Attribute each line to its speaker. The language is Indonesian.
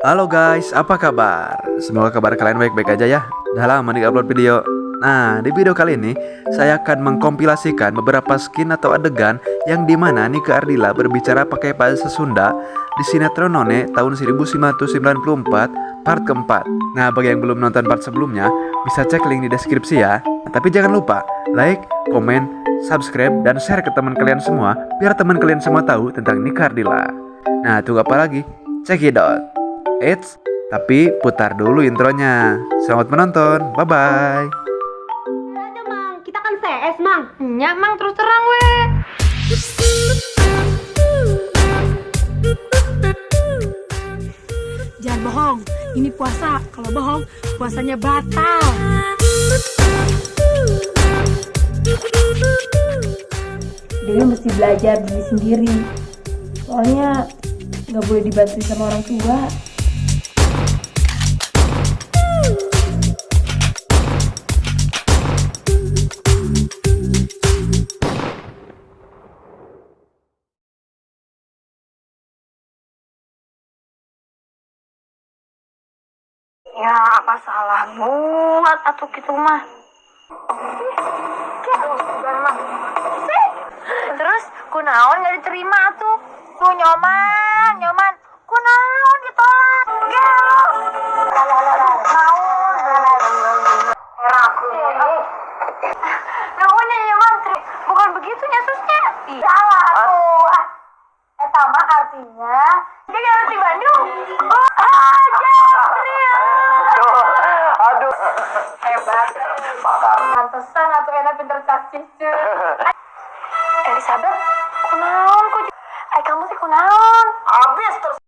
Speaker 1: Halo guys, apa kabar? Semoga kabar kalian baik-baik aja ya. Udah lama nih upload video. Nah, di video kali ini saya akan mengkompilasikan beberapa skin atau adegan yang dimana Nike Ardilla berbicara pakai bahasa Sunda di sinetron None tahun 1994 part keempat. Nah, bagi yang belum nonton part sebelumnya, bisa cek link di deskripsi ya. Nah, tapi jangan lupa like, komen, subscribe, dan share ke teman kalian semua biar teman kalian semua tahu tentang Nike Ardilla. Nah, tunggu apa lagi? Check it out. Eits, tapi putar dulu intronya. Selamat menonton, bye-bye.
Speaker 2: Aja Mang, kita kan CS Mang.
Speaker 3: Nya mang terus terang we.
Speaker 4: Jangan bohong, ini puasa. Kalau bohong, puasanya batal.
Speaker 5: Dewi mesti belajar diri sendiri. Soalnya nggak boleh dibantuin sama orang tua.
Speaker 3: Ya apa salahmu atuh gitu mah. Terus kunaon gak diterima tuh. Ku nyoman kunaon ditolak. Gelo. Naonnya nyoman bukan begitu nyasusnya. Salah tuh. Eta mah artinya dia harus di Bandung. Oh aja.
Speaker 6: Aduh,
Speaker 3: Hebat. Pantesan atau enak pinter kasih cuy. Elizabeth, kunaon ku? Kamu sih kunaon?
Speaker 6: habis terus.